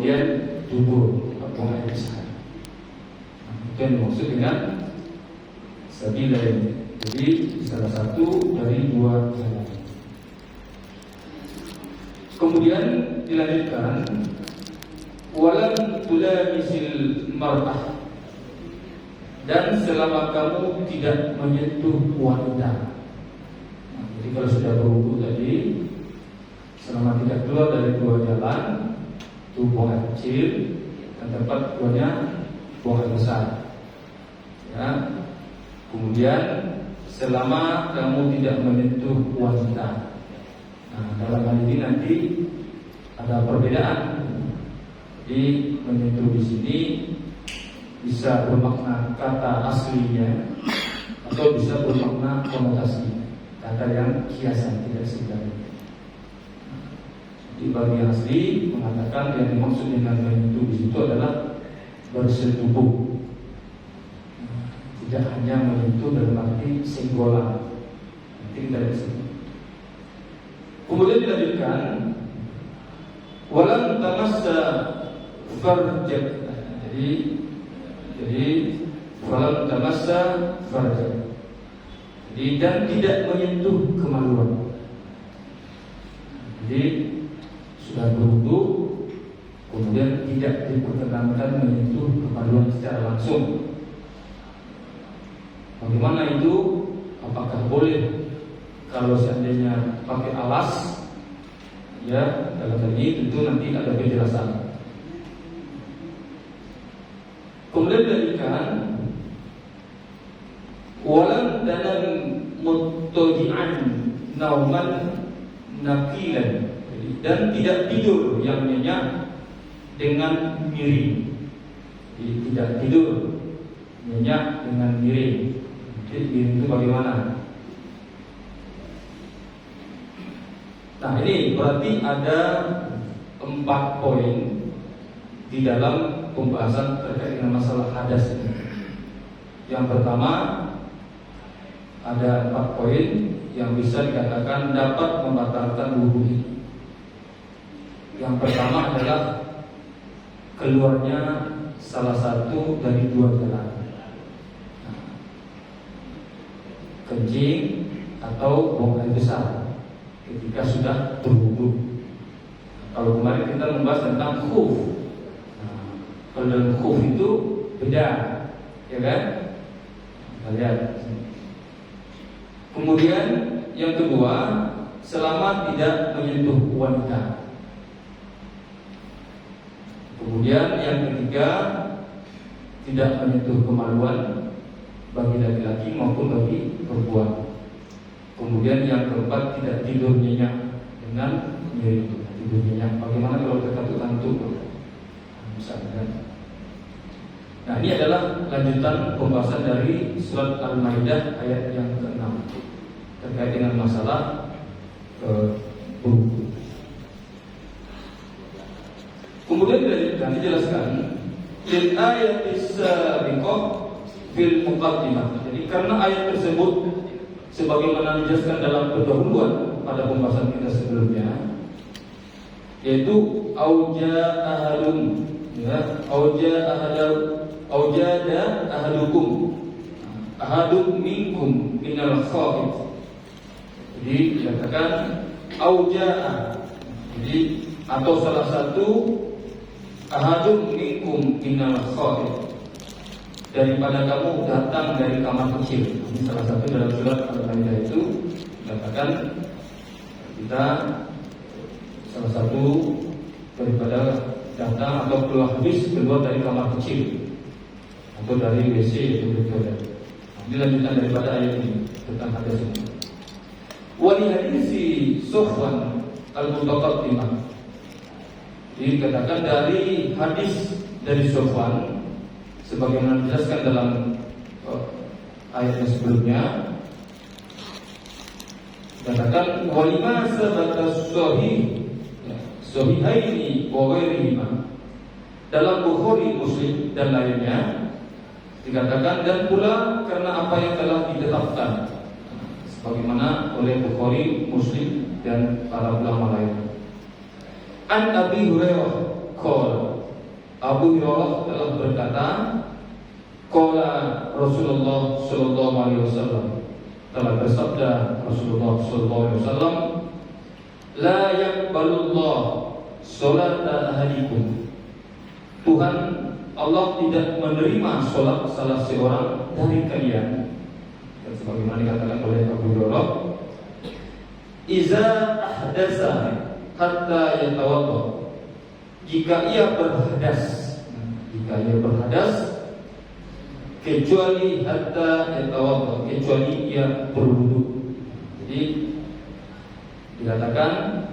kemudian dubur, buang air besar. Itu yang dimaksud dengan sabilain. Jadi salah satu dari dua jalan. Kemudian dilanjutkan, walam tulamisil mar'ah, dan selama kamu tidak menyentuh wanita. Jadi kalau sudah berwudu tadi, selama tidak keluar dari dua jalan, itu buang air kecil, dan tempat keluarnya buang air besar. Ya. Kemudian selama kamu tidak menyentuh wanita. Nah, dalam hal ini nanti ada perbedaan. Jadi menyentuh di sini bisa bermakna kata aslinya atau bisa bermakna konotasi, kata yang kiasan, tidak sebenarnya. Di bagi yang asli mengatakan yang dimaksud dengan menyentuh di situ adalah bersetubuh, tidak hanya menyentuh dalam arti senggolan. Nanti kita lihat. Kemudian dilanjutkan, walam tamassa farjak. Jadi walam tamassa farjak. Jadi dan tidak menyentuh kemaluan. Jadi sudah berwudu, kemudian tidak diperkenankan menyentuh kemaluan secara langsung. Bagaimana itu? Apakah boleh kalau seandainya pakai alas? Ya, dalam hal ini tentu nanti ada penjelasan. Kemudian dilanjutkan, walam danan muttaji'an nauman naqilan, dan tidak tidur yang nyenyak dengan miring. Jadi tidak tidur nyenyak dengan miring. Jadi miring itu bagaimana? Nah, ini berarti ada 4 poin di dalam pembahasan terkait dengan masalah hadas ini. Yang pertama, ada 4 poin yang bisa dikatakan dapat membatalkan wudu ini. Yang pertama adalah keluarnya salah satu dari 2 jalan, kencing atau buang air besar ketika sudah berwudu. Kalau kemarin kita membahas tentang khuf. Kalau dalam khuf itu beda, ya kan? Kita lihat. Kemudian yang kedua, selama tidak menyentuh wanita. Kemudian yang ketiga, tidak menyentuh kemaluan bagi laki-laki maupun bagi perempuan. Kemudian yang keempat, tidak tidur nyenyak dengan miring. Tidur nyenyak. Bagaimana kalau terkantuk-kantuk? Misalkan. Nah, ini adalah lanjutan pembahasan dari surat Al-Maidah ayat yang ke-6 terkait dengan masalah wudu. Kemudian dijelaskan fil ayat as-sabiqah fil muqaddimah. Jadi karena ayat tersebut sebagaimana dijelaskan dalam pendahuluan pada pembahasan kita sebelumnya, yaitu ahadun, ya, aujada ahadukum, ahadun minkum minal khaif. Jadi dikatakan auja'a, jadi atau salah satu ahadun minkum minal khaif, daripada kamu datang dari kamar kecil. Ini salah satu dalam surat Al-Maidah itu dikatakan kita salah satu daripada datang atau keluar dari kamar kecil atau dari WC itu bertoilet. Ini lanjutan daripada ayat ini tentang hadas ini. Wali hadisi Sofwan al-Mutaqaddimah, dikatakan dari hadis dari Sofwan sebagaimana dijelaskan dalam ayat yang sebelumnya, katakan walima sabata sahihaini wa ghairihima, dalam Bukhari, Muslim dan lainnya dikatakan, dan pula karena apa yang telah ditetapkan sebagaimana oleh Bukhari, Muslim dan para ulama lain. An Abi Hurairah qala, Abu Hurairah telah berkata, qala Rasulullah sallallahu alaihi wasallam, telah bersabda Rasulullah sallallahu alaihi wasallam, la yaqbalullah salata ahadikum. Tuhan Allah tidak menerima salat salah seorang dari kalian. Dan sebagaimana dikatakan oleh Abu Hurairah, iza ahdasa hatta yatawadda. Jika ia berhadas, kecuali hatta yatawadda, kecuali ia berwudu. Jadi dikatakan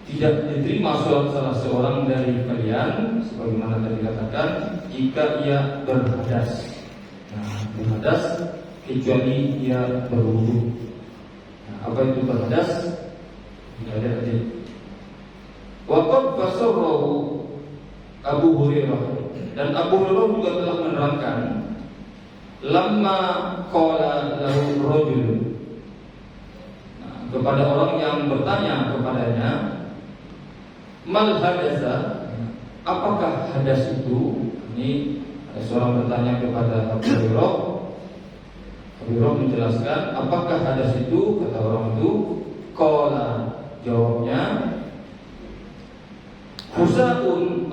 tidak diterima sholat salah seorang dari kalian, sebagaimana tadi dikatakan, jika ia berhadas. Berhadas kecuali ia berwudu. Apa itu berhadas? Tidak ada tadi. Waqad fasarrahu Abu Hurairah, dan Abu Hurairah juga telah menerangkan, lamma qala lahu rajul, kepada orang yang bertanya kepadanya, mal hadasa, apakah hadas itu? Ini ada seorang bertanya kepada Abu Hurairah. Abu Hurairah menjelaskan, apakah hadas itu? Kata orang itu, qala, jawabnya, fusaun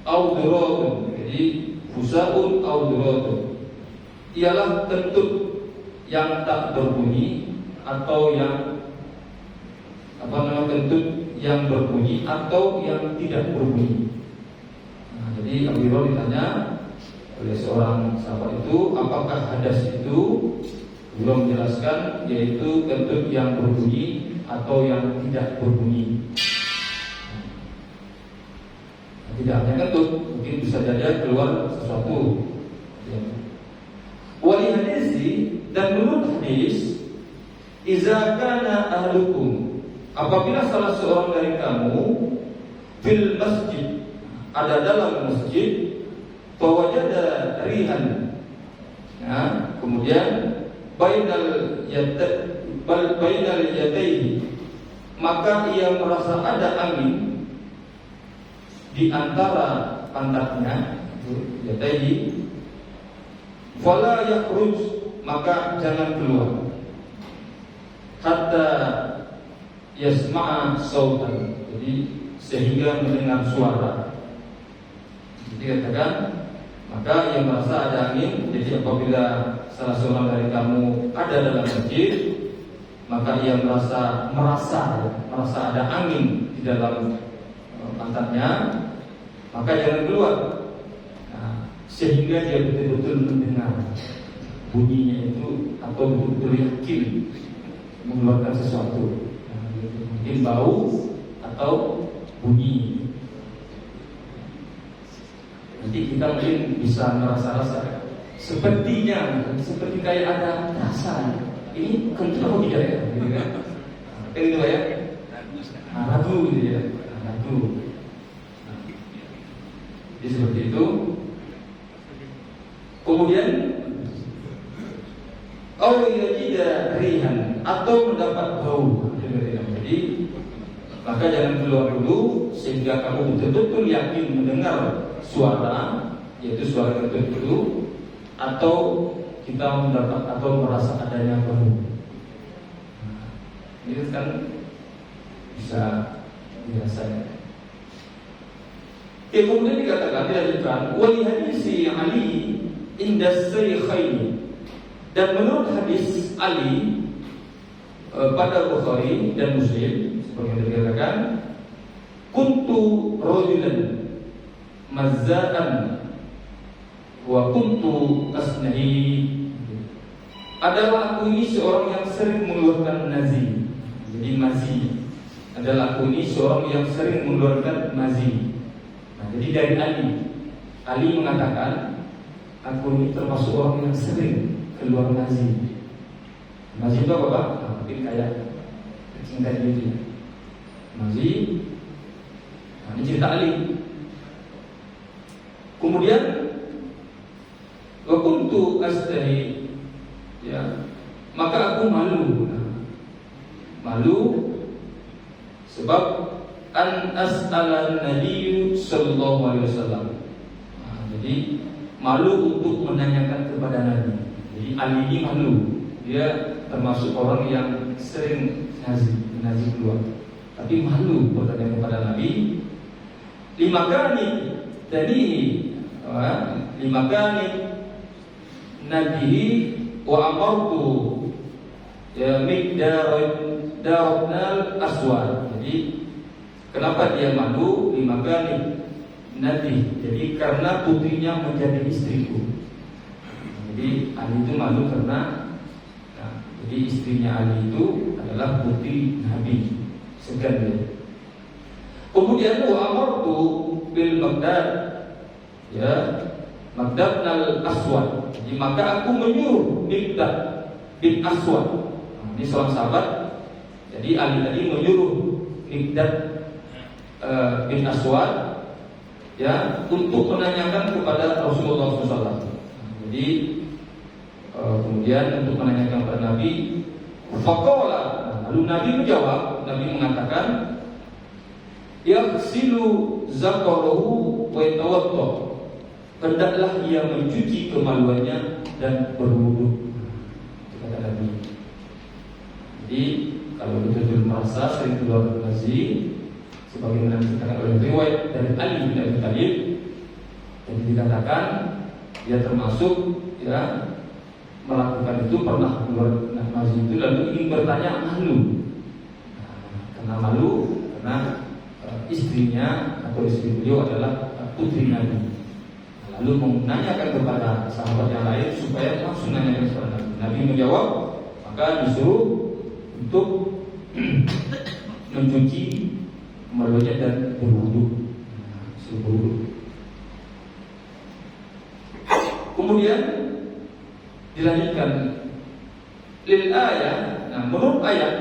auduratun. Jadi fusaun auduratun ialah kentut yang tak berbunyi atau yang kentut yang berbunyi atau yang tidak berbunyi. Jadi Abu Hurairah ditanya oleh seorang sahabat itu, apakah hadas itu? Beliau menjelaskan, yaitu kentut yang berbunyi atau yang tidak berbunyi. Tidak hanya kentut, mungkin bisa jadi keluar sesuatu. Wali hadisi, dan menurut hadis, iza kana ahlukum, apabila salah seorang dari kamu fil masjid, ada dalam masjid, fawajada rihan, kemudian bainal yadayhi, maka ia merasa ada angin di antara pantatnya, yadayhi, fala yakhruj, maka jangan keluar, hatta yasma'a sautan, jadi sehingga mendengar suara. Jadi katakan, maka yang merasa ada angin, jadi apabila salah seorang dari kamu ada dalam masjid, maka ia merasa ada angin di dalam pantatnya, maka jangan keluar, sehingga dia betul-betul mendengar bunyinya itu, atau betul-betul yakin mengeluarkan sesuatu, mungkin bau atau bunyi. Nanti kita mungkin bisa merasa-rasa, sepertinya, seperti kayak ada rasa, ini kentut apa tidak ya? Gitu kan? Gitu ya? Ragu gitu ya, ragu. Jadi seperti itu. Kemudian, tidak rihan, atau mendapat bau. Jadi maka jangan keluar dulu, sehingga kamu betul-betul yakin mendengar suara, yaitu suara kentut itu, atau kita mendapat atau merasa adanya bau. Ini kan bisa dirasakan. Kemudian dikatakan, dilanjutkan, wali hadisi Ali indas sayyikhaini, dan menurut hadis Ali pada Bukhari dan Muslim, seperti yang dikatakan, kuntu rajulan mazza'an wa kuntu asnahi, adalah aku ini seorang yang sering mengeluarkan nazi. Jadi mazi adalah aku ini seorang yang sering mengeluarkan mazi. Jadi dari Ali mengatakan, aku ini termasuk orang yang sering keluar mazi. Mazi itu apa Pak? Mungkin kayak kencing tadi gitu. Mazi. Ini cerita Ali. Kemudian wa kuntu astahi, ya, maka aku malu malu sebab an as'alan Nabi sallallahu alaihi wasallam. Jadi malu untuk menanyakan kepada Nabi. Jadi Ali ini malu. Dia termasuk orang yang sering ngaji keluar, tapi malu bertanya kepada Nabi. Lima kali Nabi wa amartu ya Miqdarnal Aswad. Jadi kenapa dia malu? 5 kali Nabi. Jadi karena putrinya menjadi istriku. Jadi Ali itu malu karena jadi istrinya Ali itu adalah putri Nabi. Segan dia. Kemudian wa amartu bil Maghdad ya Maghdadnal Aswad. Jadi maka aku menyuruh Miqdad bin Aswad. Ini seorang sahabat. Jadi Ali tadi menyuruh Miqdad bin Aswad ya untuk menanyakan kepada Rasulullah SAW. Jadi kemudian untuk menanyakan kepada Nabi, faqala, lalu Nabi menjawab, Nabi mengatakan, yaghsilu zakarahu wa yatawadda. Hendaklah ia mencuci kemaluannya dan berwudu. Kata Nabi. Jadi kalau betul-betul merasa sering keluar dari sebagaimana dikatakan oleh riwayat dari Ali bin Abi Thalib, jadi dikatakan dia termasuk ya melakukan itu, pernah keluar masjid itu lalu ingin bertanya malu. Karena malu karena istrinya atau istri beliau adalah putri Nabi. Lalu menanyakan kepada sahabat yang lain supaya langsung nanyakan kepada Nabi. Nabi menjawab, maka disuruh untuk mencuci kemaluannya dan berwudu. Kemudian dilanjutkan lil ayat. Nah, menurut ayat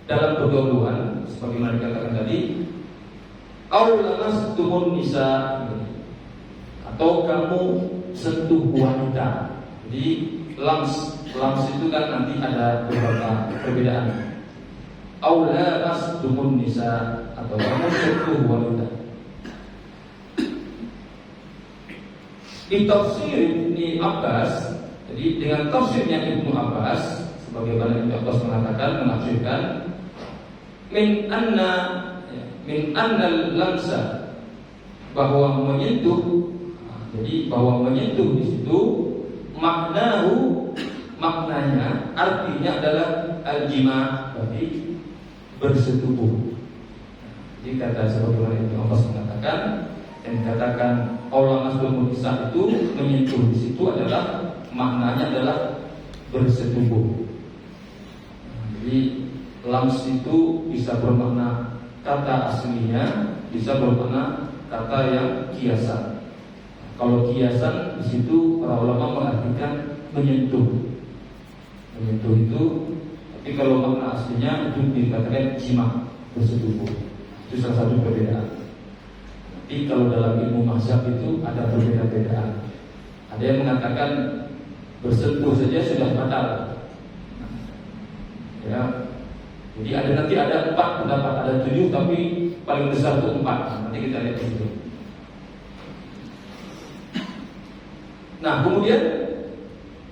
dalam pergaulan sebagaimana dikatakan tadi, aw lamastumun nisa, atau kamu sentuh wanita. Jadi lams itu kan nanti ada beberapa perbedaan. Aw lamastumun nisa, atau kamu sentuh wanita. Di tafsir Ibnu Abbas, jadi dengan tafsirnya Ibnu Abbas, sebagaimana Ibnu Abbas menafsirkan min annal lamsa, bahwa menyentuh. Jadi bahwa menyentuh di situ maknanya artinya adalah al-jima', berarti bersetubuh. Jadi kata sebagaimana Ibnu Abbas mengatakan, yang dikatakan Allah Nasrul Nisa itu menyentuh di situ adalah maknanya adalah bersetubuh. Jadi lams itu bisa bermakna kata aslinya, bisa bermakna kata yang kiasan. Kalau kiasan di situ para ulama mengartikan menyentuh. Menyentuh itu, tapi kalau makna aslinya itu dikatakan jima', bersetubuh. Itu salah satu perbedaan. Tapi kalau dalam ilmu mazhab itu ada perbedaan. Ada yang mengatakan bersentuh saja sudah batal. Ya. Jadi nanti ada 4 pendapat, ada 7, tapi paling besar itu 4. Nanti kita lihat itu. Nah, kemudian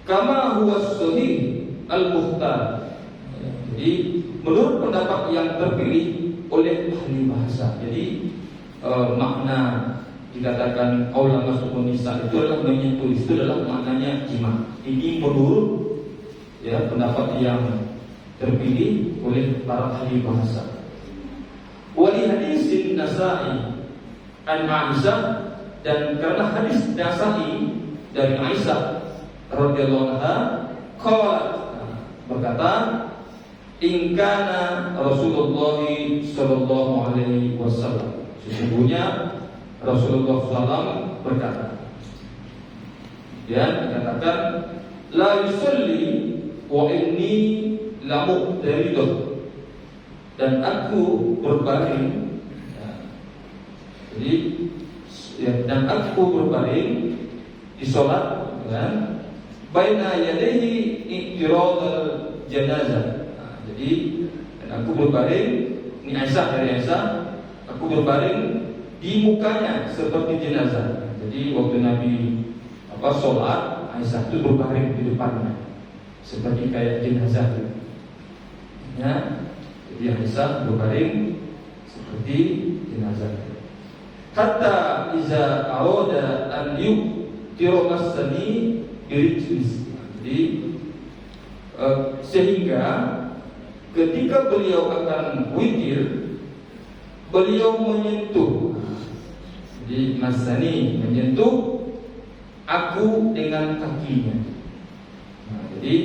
kama huwa sahih al-mukhtar. Jadi menurut pendapat yang terpilih oleh ahli bahasa. Jadi makna dikatakan aula masukun nisa itu adalah menyentuh, itu adalah maknanya jima'. Ini menurut ya pendapat yang terpilih oleh para ahli bahasa. Wali hadis Nasa'i an Aisyah, dan karena hadis Nasa'i dari Aisyah radhiyallahu anha qalat, berkata, in kana Rasulullah sallallahu alaihi wasallam, sesungguhnya Rasulullah SAW berkata, dan dikatakan la yusalli wa inni la muqtaridah, dan aku berbaring ya. Jadi ya, dan aku berbaring di sholat kan, baina yadayhi i'tiradul janazah. Nah, Jadi dan aku berbaring, ini Aisyah dari Aisyah, aku berbaring di mukanya seperti jenazah. Jadi waktu Nabi sholat, Aisyah itu berbaring di depannya seperti kayak jenazah. Ya, jadi Aisyah berbaring seperti jenazah. Hatta iza arada an yuktiro masani birijlis. Jadi sehingga ketika beliau akan witir, beliau menyentuh. Jadi masani menyentuh aku dengan kakinya. Nah, jadi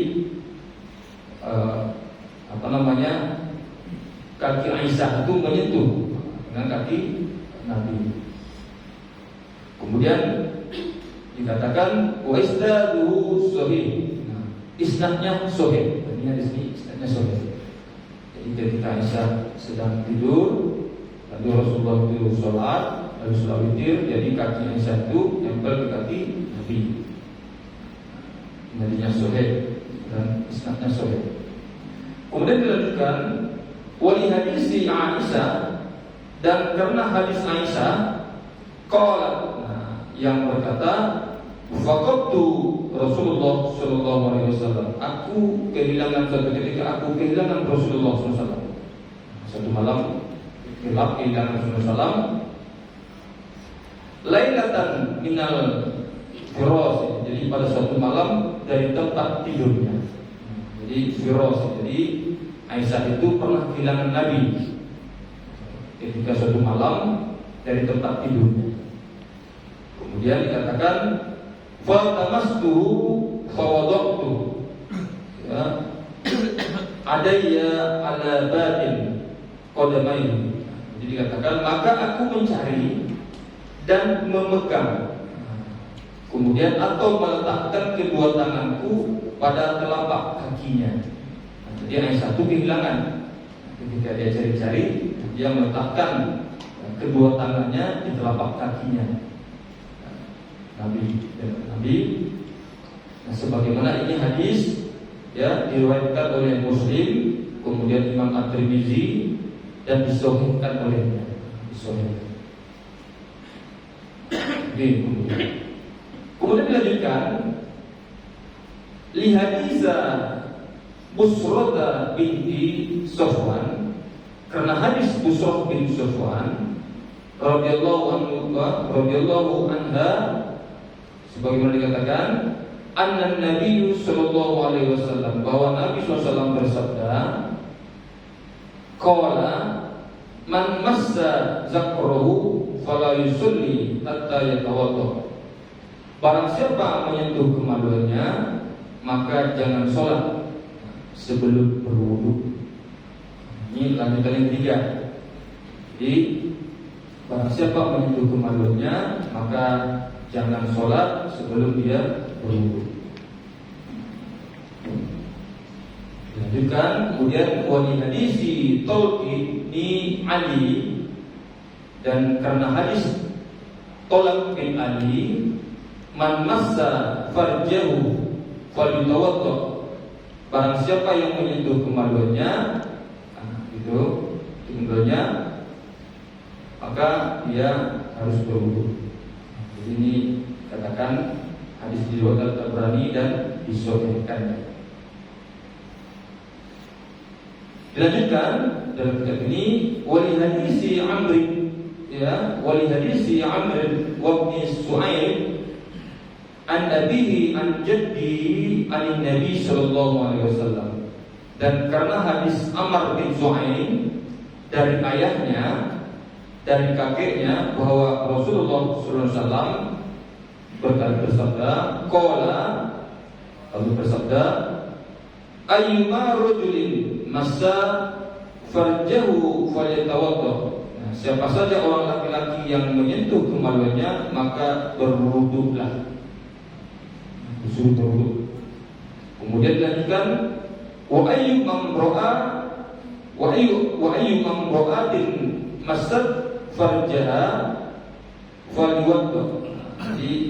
kaki Aisyah itu menyentuh dengan kaki Nabi. Kemudian dikatakan wa isnaduhu sahih. Nah, isnadnya sahih. Artinya di sini isnadnya sahih. Jadi ketika Aisyah sedang tidur, lalu Rasulullah itu sholat, lalu sholat witir, jadi kaki Aisyah itu nempel ke kaki Nabi. Nabinya sahih dan isnadnya sahih. Kemudian dilanjutkan wali hadis Aisyah, dan karena hadis Aisyah qalat, yang berkata faqadtu Rasulullah sallallahu alaihi wasallam, aku kehilangan suatu ketika aku kehilangan Rasulullah sallallahu alaihi wasallam. Satu malam gelap kehilangan Rasulullah sallallahu alaihi wasallam. Lailatan minal firas, jadi pada suatu malam dari tempat tidurnya. Jadi firas, jadi Aisyah itu pernah kehilangan Nabi ketika suatu malam dari tempat tidurnya. Kemudian dikatakan fatamastuhu fawadaqtu, ya, adaya ala batin qadamaihi. Jadi dikatakan maka aku mencari dan memegang, kemudian atau meletakkan kedua tanganku pada telapak kakinya. Jadi Aisyah itu kehilangan. Ketika dia cari-cari, dia meletakkan kedua tangannya di telapak kakinya Nabi. Nah, sebagaimana ini hadis ya diriwayatkan oleh Muslim, kemudian Imam At-Tirmizi, dan disahihkan olehnya. Kemudian dilanjutkan li hadisa Busrah binti Safwan, karena hadis Busrah binti Safwan radhiyallahu anha, sebagaimana dikatakan anna Nabi sallallahu alaihi wasallam, bahwa Nabi SAW bersabda, qala man massa zakrahu fala yusalli hatta yatawadda, barang siapa menyentuh kemaluannya maka jangan sholat sebelum berwudu. Ini lanjutan yang ketiga. Jadi barang siapa menyentuh kemaluannya maka jangan sholat sebelum dia berwudu. Dilanjutkan kemudian wali hadisi Tolki ni Ali, dan karena hadis Tolak bin Ali, man massa farjahu falyatawadda, barang siapa yang menyentuh kemaluannya, kemaluannya, maka dia harus berwudu. Jadi ini katakan hadis diriwayatkan Tabrani dan disahihkan. Dilanjutkan dalam kitab ini wali hadisi Amr, ya, wali hadisi Amr wa bin Su'aib an abihi an jaddi an Nabi sallallahu alaihi wasallam, dan karena hadis Amr bin Su'aib dari ayahnya, dari kakeknya, bahwa Rasulullah sallallahu alaihi wasallam bersabda, qala, lalu bersabda, ayyuma rajulin massa farjahu falyatawadda, nah, siapa saja orang laki-laki yang menyentuh kemaluannya maka berwuduklah, disuruh berwuduk. Kemudian dilanjutkan wa ayyu mamra'atin massat farjaha falyatawadda,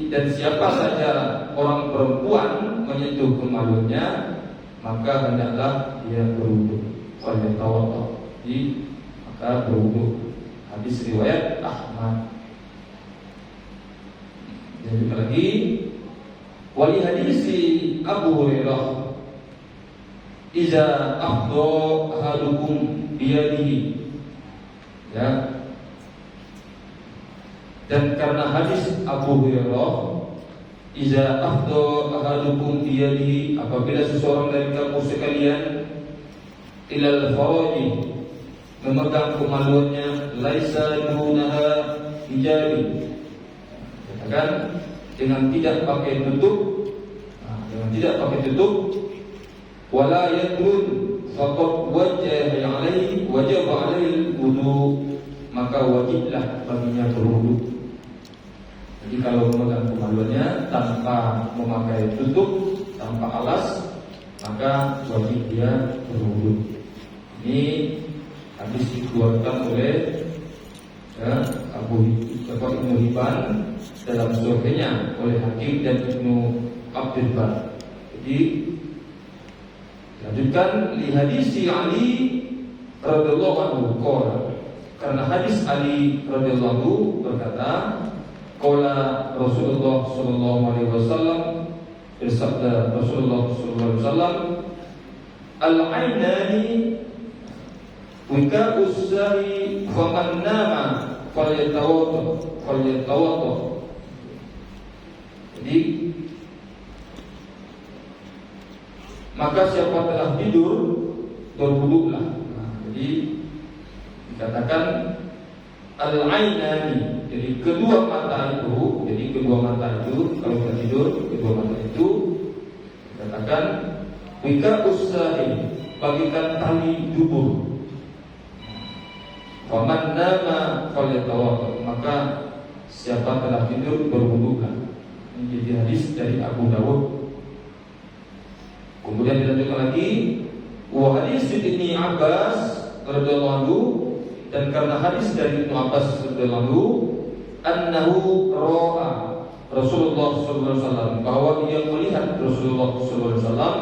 dan siapa saja orang perempuan menyentuh kemaluannya maka hendaklah dia berwudu. Falyatawadda, jadi maka berwudu. Hadis riwayat Ahmad. Jadi lagi wali hadisi Abu Hurairah, iza afdha ahadukum biyadihi, ya. Dan karena hadis Abu Hurairah, iza afdha ahadukum biyadihi, apabila seseorang dari kamu sekalian ilal faraji, memegang kemaluannya, laisa dunaha hijabi, katakan dengan tidak pakai tutup, wala yadrun faqad wajib alaihi wudu, maka wajiblah baginya berwudu. Jadi kalau memegang kemaluannya tanpa memakai tutup, tanpa alas, maka wajib dia berwudu. Ini habis dikeluarkan oleh Ibnu Hibban dalam surahnya, oleh Hakim dan Ibnu Abdul Bar. Jadi lanjutkan li hadisi Ali radhiyallahu anhu qala, karena hadis Ali radhiyallahu anhu berkata, qala Rasulullah sallallahu alaihi wasallam, bersabda Rasulullah sallallahu alaihi wasallam, al-ainani wika usari faman nama falyatawadda. Jadi maka siapa telah tidur berwuduklah. Jadi dikatakan al-ainani, jadi kedua mata itu, kalau kita tidur kedua mata itu dikatakan wika usari, bagikan tali dubur. Faman nama falyatawadda, maka siapa telah tidur berwuduklah. Ini jadi hadis dari Abu Dawud. Kemudian dilanjutkan lagi, wa hadis Ibnu Abbas radhiyallahu anhu, dan karena hadis dari Ibnu Abbas radhiyallahu anhu, annahu ra'a Rasulullah sallallahu alaihi wasallam, bahwa dia melihat Rasulullah sallallahu alaihi wasallam,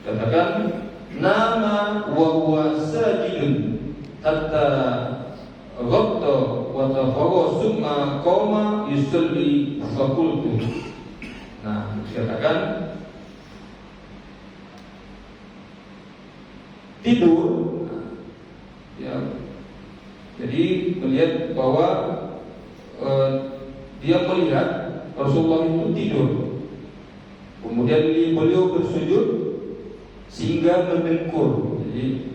katakan nama wa huwa sajidun hatta ghatta wa tafawa summa qama yusalli faqultu. Nah, dikatakan tidur, ya. Jadi melihat bahwa dia melihat Rasulullah itu tidur. Kemudian beliau bersujud sehingga mendengkur. Jadi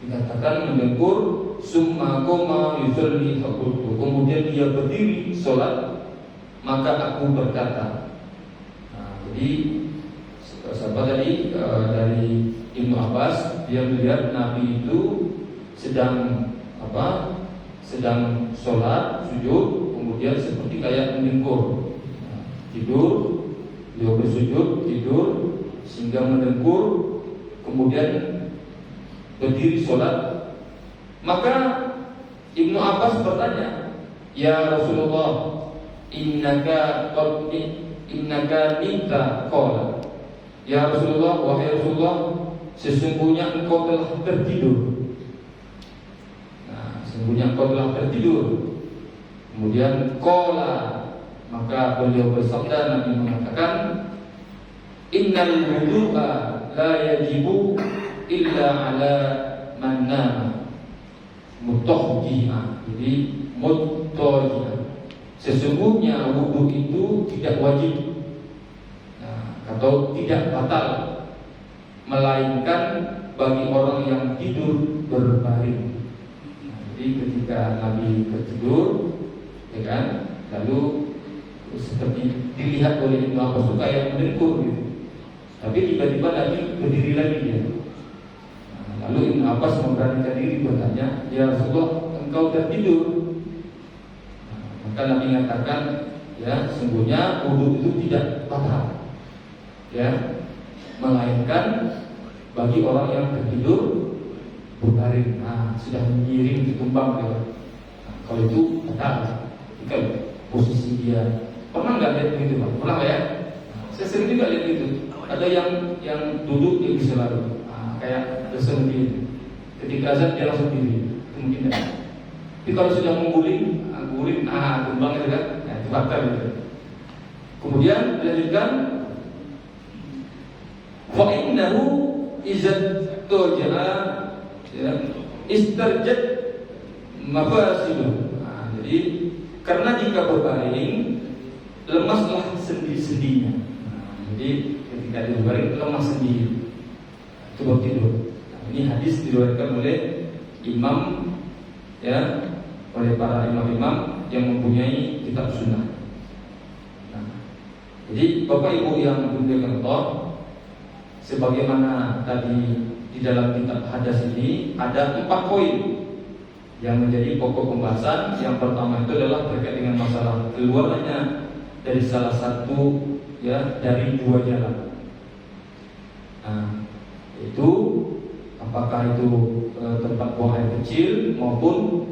dikatakan mendengkur, summa qama yusalli faqultu, kemudian dia berdiri sholat, maka aku berkata. Nah, jadi sahabat tadi dari Ibnu Abbas, dia melihat Nabi itu sedang sedang sholat, sujud, kemudian seperti kayak mendengkur. Nah, tidur, dia bersujud, tidur sehingga mendengkur, kemudian berdiri sholat. Maka Ibnu Abbas bertanya, ya Rasulullah, innaka minta qala, ya Rasulullah, wahai Rasulullah, sesungguhnya engkau telah tertidur. Nah, sesungguhnya engkau telah tertidur. Kemudian qala, maka beliau bersabda, Nabi mengatakan, innal wudu'a la yajibu illa ala man nama mutahji'a. Jadi mutahji'a, sesungguhnya wudu itu tidak wajib, atau tidak batal, melainkan bagi orang yang tidur berbaring. Jadi ketika Nabi tertidur, ya kan, lalu seperti dilihat oleh Ibnu Abbas itu kayak mendengkur gitu. Tapi tiba-tiba Nabi berdiri lagi dia. Lalu Ibnu Abbas memberanikan diri bertanya, ya Rasulullah, engkau tertidur. Maka Nabi mengatakan, ya sesungguhnya wudu itu tidak batal, ya, melainkan bagi orang yang tertidur berbaring. Nah, sudah mengiring ditumbang dia. Nah, kalau itu batal. Jika posisi dia, pernah nggak lihat begitu Pak? Pernah ya? Nah, saya sering juga lihat gitu. Ada yang duduk dia bisa lalu, kayak sendiri. Ketika azan dia langsung diri, itu mungkin tidak. Tapi kalau sudah mengguling, kembang itu kan, itu batal gitu. Kemudian dilanjutkan, fa innahu idza toja'a istarjat mafasidu. Jadi karena jika berbaring lemaslah sendi-sendinya. Jadi ketika dia berbaring lemas sendi, coba tidur. Ini hadis diriwayatkan oleh imam, ya, oleh para imam-imam yang mempunyai kitab sunnah. Jadi Bapak Ibu yang dimuliakan Allah, sebagaimana tadi di dalam kitab hadas ini ada 4 poin yang menjadi pokok pembahasan. Yang pertama itu adalah terkait dengan masalah keluarnya dari salah satu, ya, dari 2 jalan. Itu apakah itu tempat buang air kecil maupun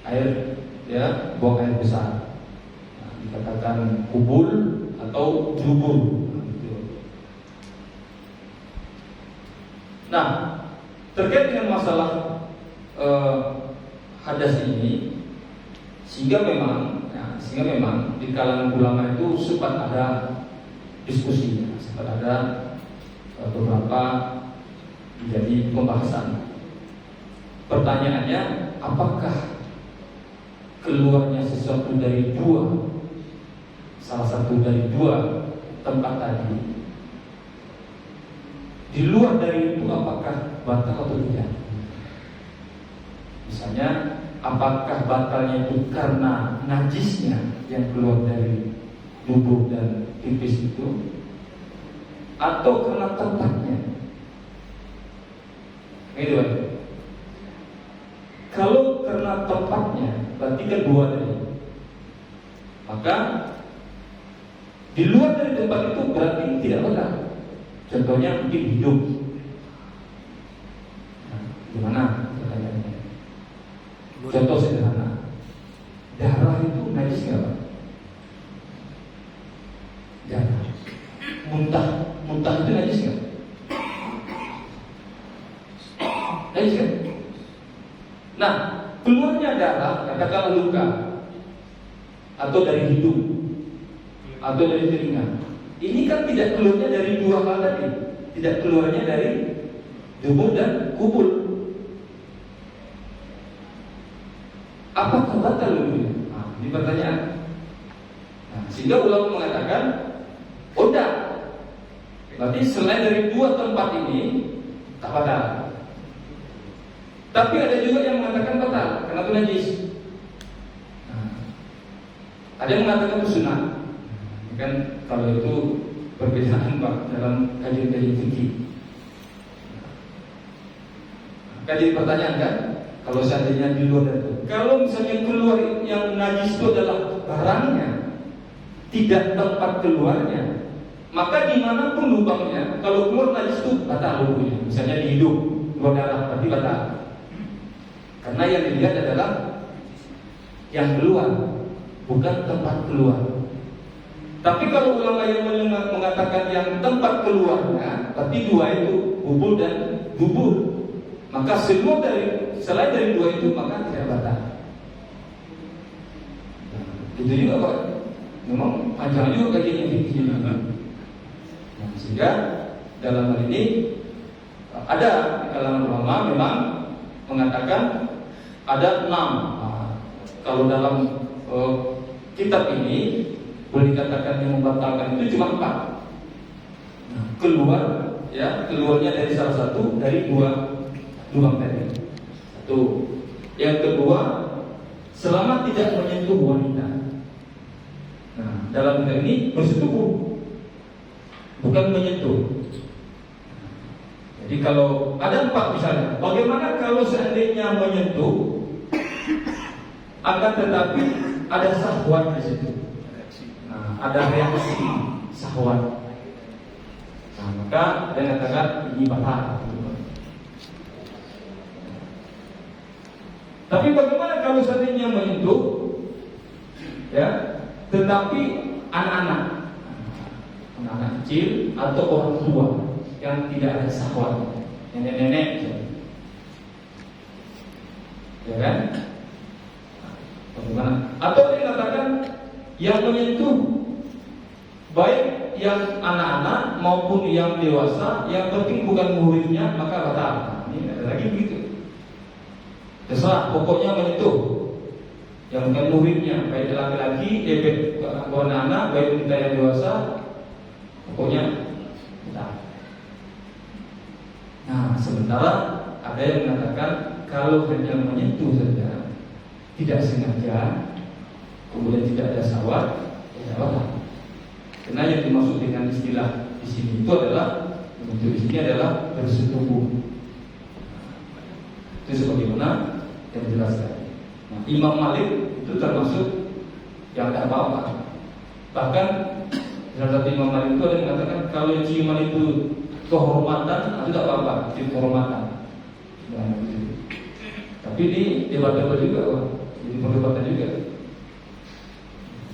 air, ya, buang air besar. Dikatakan kubul atau jubur. Nah, terkait dengan masalah hadas ini, sehingga memang di kalangan ulama itu sempat ada diskusinya, sempat ada beberapa menjadi pembahasan. Pertanyaannya, apakah keluarnya sesuatu dari salah satu dari 2 tempat tadi, di luar dari itu apakah batal atau tidak? Misalnya, apakah batalnya itu karena najisnya yang keluar dari tubuh dan pipis itu, atau karena tempatnya? Gitu kan? Kalau karena tempatnya, berarti kedua tadi. Maka di luar dari tempat itu berarti tidak batal. Contohnya mungkin hidup. Gimana pertanyaannya? Contoh sederhana, darah itu najis nggak Pak? Darah, muntah itu najis nggak? Najis kan? Nah, keluarnya darah, katakanlah luka, atau dari hidung, atau dari telinga. Ini kan tidak keluarnya dari 2 hal tadi, tidak keluarnya dari tubuh dan kubul. Apakah batal dulu? Ini pertanyaan. Sehingga ulama mengatakan, tidak. Berarti selain dari 2 tempat ini tak batal. Tapi ada juga yang mengatakan batal karena itu najis. Ada yang mengatakan itu sunnah. Kan kalau itu perbedaan Pak dalam kajian-kajian fikih. Kajian pertanyaan kan, kalau seandainya di luar itu, kalau misalnya keluar yang najis itu adalah barangnya, tidak tempat keluarnya, maka dimanapun lubangnya, kalau keluar najis itu batal hukumnya. Misalnya di hidung keluar darah, berarti batal. Karena yang dilihat adalah yang keluar, bukan tempat keluar. Tapi kalau ulama yang mengatakan yang tempat keluarnya, berarti 2 itu kubul dan dubur, maka semua selain dari 2 itu maka tidak batal. Itu juga Pak, memang panjang juga kajiannya fikih. Sehingga dalam hal ini ada di kalangan ulama memang mengatakan ada 6. Kalau dalam kitab ini boleh dikatakan yang membatalkan itu cuma 4. Keluarnya dari salah satu dari 2 lubang tadi. 1. Yang kedua, selama tidak menyentuh wanita. Dalam hal ini bersetubuh, bukan menyentuh. Jadi kalau ada 4 misalnya, bagaimana kalau seandainya menyentuh, akan tetapi ada syahwat di situ, ada reaksi syahwat, maka dia katakan ini batal. Tapi bagaimana kalau seandainya menyentuh, ya, tetapi anak-anak, anak kecil atau orang tua yang tidak ada syahwat, nenek-nenek, ya kan? Bagaimana? Atau dikatakan yang menyentuh baik yang anak-anak maupun yang dewasa, yang penting bukan muhrimnya maka batal. Ini ada lagi begitu. Terserah, pokoknya menyentuh yang bukan muhrimnya, baik laki-laki, baik anak-anak, baik wanita yang dewasa, pokoknya batal. Nah, sementara ada yang mengatakan kalau hanya menyentuh saja, tidak sengaja, kemudian tidak ada syahwat, ya batal. Karena yang dimaksud dengan istilah di sini itu adalah menyentuh di sini adalah bersetubuh. Itu sebagaimana yang dijelaskan. Nah, Imam Malik itu termasuk yang tak apa-apa. Bahkan salah satu Imam Malik itu ada yang mengatakan kalau yang ciuman itu kehormatan, itu tak apa-apa, itu kehormatan. Nah, gitu. Tapi ini debat-debat juga, jadi perdebatan juga.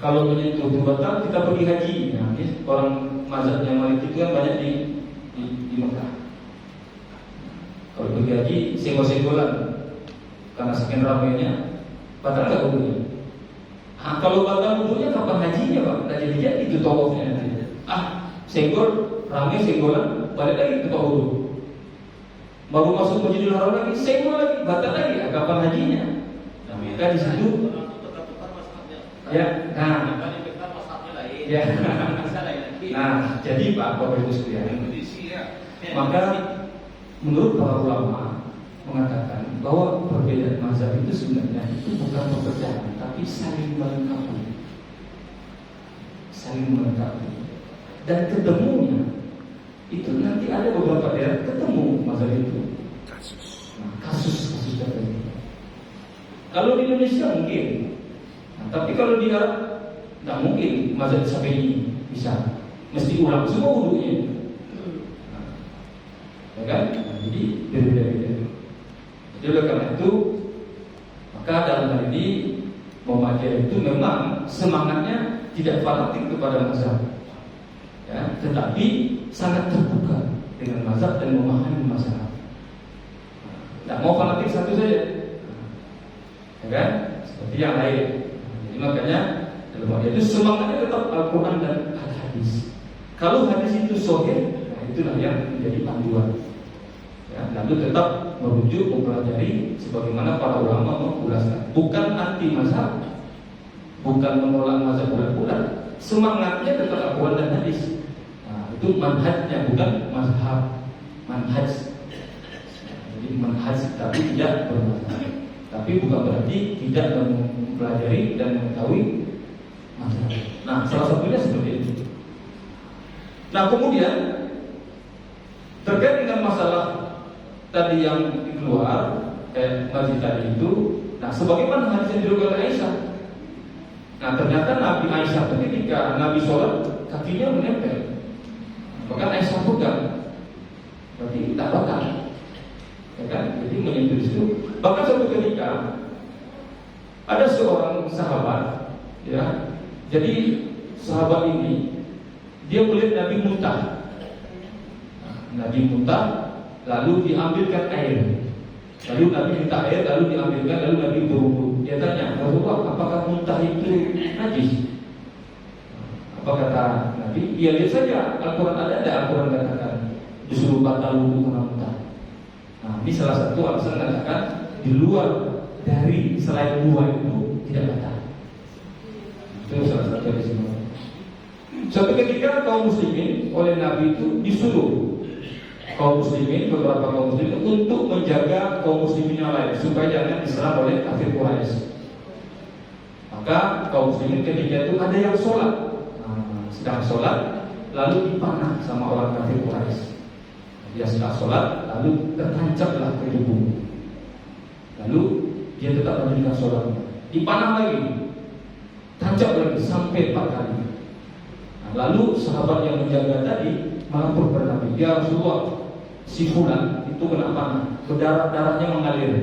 Kalau menyentuh batal, kita pergi haji. Nah, ini orang mazhabnya Malik itu kan banyak di Mekah. Kalau pergi haji, senggol-senggolan karena sekian ramainya, batal nggak wudunya? Ah, kalau batal wudunya kapan hajinya, Pak? Nggak jadi itu tawafnya nanti. Senggol, ramai senggolan, balik lagi ke wudu. Baru masuk Masjidil Haram lagi, senggol lagi, batal lagi. Kapan hajinya? Nah, maka di situ. Ya, nah, ya. Nah, jadi Pak Bapak Ibu sekalian, maka menurut para ulama mengatakan bahwa perbedaan mazhab itu sebenarnya itu bukan perbedaan, tapi saling melengkapi, dan ketemunya itu nanti ada beberapa daerah ketemu mazhab itu. Kasus tertentu. Kalau di Indonesia mungkin. Tapi kalau dia tidak mungkin mazhab Syafi'i bisa, mesti ulang semua wudunya, ya kan? Nah, jadi berbeda-beda. Jadi oleh karena itu, maka dalam hal ini Muhammadiyah itu memang semangatnya tidak fanatik kepada mazhab, ya, tetapi sangat terbuka dengan mazhab dan memahami mazhab. Tidak mau fanatik satu saja, ya kan? Seperti yang lain. Jadi makanya dalam hal itu semangatnya tetap Al-Quran dan Al-Hadis. Kalau hadis itu sahih, nah itulah yang menjadi panduan. Ya, lalu tetap merujuk, mempelajari sebagaimana para ulama mengulaskan. Bukan anti mazhab, bukan menolak mazhab bulat-bulat. Semangatnya tetap Al-Quran dan Hadis. Nah, itu manhajnya, bukan mazhab, manhaj. Jadi manhaj tapi tidak bermazhab. Tapi bukan berarti tidak mempelajari dan mengetahui mazhab. Nah, salah satunya seperti itu. Nah, kemudian terkait dengan masalah tadi yang keluar masjid tadi itu, nah sebagaimana hadis yang diriwayatkan oleh Aisyah. Nah, ternyata Nabi Aisyah itu ketika Nabi sholat kakinya menempel, bahkan Aisyah pegang, berarti tak batal, ya kan? Jadi menyentuh di situ. Bahkan suatu ketika ada seorang sahabat, ya, jadi sahabat ini dia melihat Nabi muntah. Nabi muntah, lalu diambilkan air. Lalu Nabi minta air, lalu diambilkan, lalu Nabi berwudu. Dia tanya, Rasulullah, apakah muntah itu najis? Apa kata Nabi? Ya lihat saja, Al-Quran ada Al-Quran katakan disuruh batal wudu karena muntah. Nah, ini salah satu alasan katakan di luar dari selain dua itu tidak batal. Itu salah satu dari sini. Suatu ketika kaum muslimin oleh Nabi itu disuruh kaum muslimin, beberapa kaum muslimin untuk menjaga kaum muslimin yang lain supaya jangan diserang oleh kafir Quraisy. Maka kaum muslimin ketika itu ada yang sholat, sedang sholat lalu dipanah sama orang kafir Quraisy. Dia sedang sholat lalu tertancaplah ke tubuh. Lalu dia tetap melanjutkan sholatnya. Dipanah lagi, tancap lagi sampai 4 kali. Nah, lalu sahabat yang menjaga tadi melapor kepada Nabi, ya Rasulullah, si fulan itu kena panah, darahnya mengalir.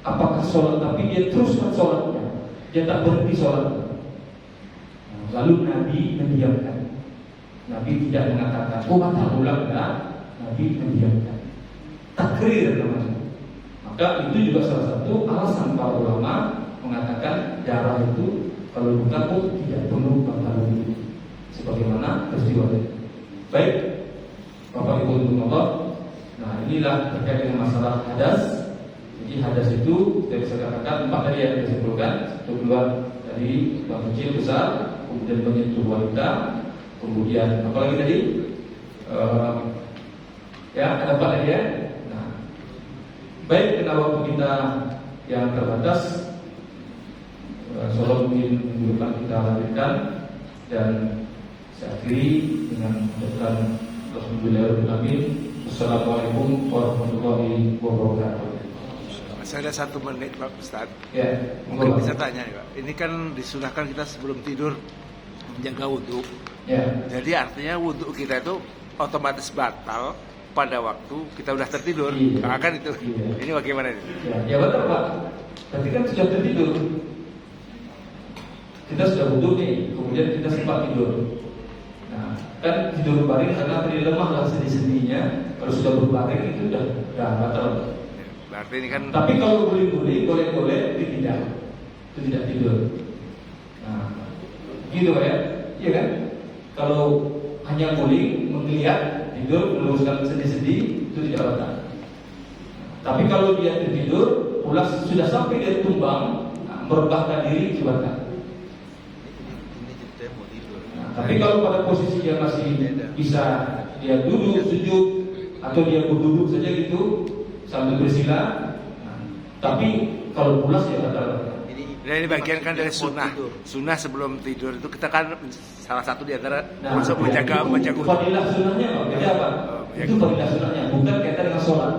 Apakah sholat? Tapi dia teruskan sholatnya, dia tak berhenti sholatnya. Nah, lalu Nabi mendiamkan. Nabi tidak mengatakan batal ulang, enggak. Nabi mendiamkan. Takrir namanya. Maka itu juga salah satu alasan para ulama mengatakan darah itu kalau luka pun tidak perlu batal wudhu, sebagaimana peristiwa ini. Baik, Bapak Ibu untuk Allah. Nah, inilah terkait dengan masalah hadas. Jadi hadas itu dari saya katakan 4 tadi yang disebutkan. Satu keluar dari buang kecil besar, kemudian menyentuh wanita, kemudian apa lagi tadi? Ya, ada 4 tadi ya. Nah, baik, karena waktu kita yang terbatas, Insyaallah mungkin minggu depan kita lanjutkan, dan saya akhiri dengan ucapan Alhamdulillahirobbilalamin. Assalamualaikum warahmatullahi wabarakatuh. Saya ada 1 menit Pak Ustadz. Ya, mungkin bisa tanya Pak. Ini kan disunahkan kita sebelum tidur menjaga wudhu. Ya. Jadi artinya wudhu kita itu otomatis batal pada waktu kita udah tertidur. Iya. Nah, kan itu. Iya. Ini bagaimana ini? Ya betul Pak. Berarti kan sudah tertidur. Kita sudah wudhu nih, kemudian kita sempat tidur. Nah, kan tidur baring karena tadi lemah lah sendi-sendinya. Kalau sudah berbaring itu udah batal. Berarti ini kan. Tapi kalau guling-guling, golek-golek itu tidak tidur. Nah, gitu Pak ya, iya kan? Kalau hanya guling, menggeliat, tidur, meluruskan sendi-sendi, itu tidak batal. Tapi kalau dia tertidur, pulas sudah sampai dia tumbang, merebahkan diri, itu batal. Tapi kalau pada posisi dia masih bisa, dia duduk, sujud, atau dia berduduk saja gitu sambil bersila, tapi kalau pulas ya batal. Ini bagian kan dari sunnah. Sunnah sebelum tidur itu kita kan salah satu di antara untuk menjaga itu fadilah sunnahnya Pak. Beda apa? Itu fadilah sunnahnya, bukan kaitan dengan sholat.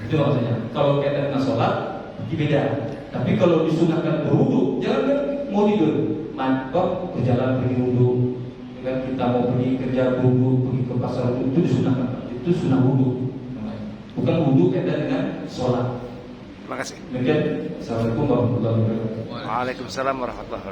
Itu maksudnya. Kalau kaitan dengan sholat, itu beda. Tapi kalau disunahkan berwudu, jangan kan mau tidur, mantap berjalan pergi wudu. Kan kita mau pergi kerja wudu, pergi ke pasar wudu, itu disunahkan. Itu sunnah wudu. Bukan wudu kaitan dengan sholat. Terima kasih. Demikian. Assalamualaikum warahmatullahi wabarakatuh. Waalaikumsalam warahmatullahi wabarakatuh.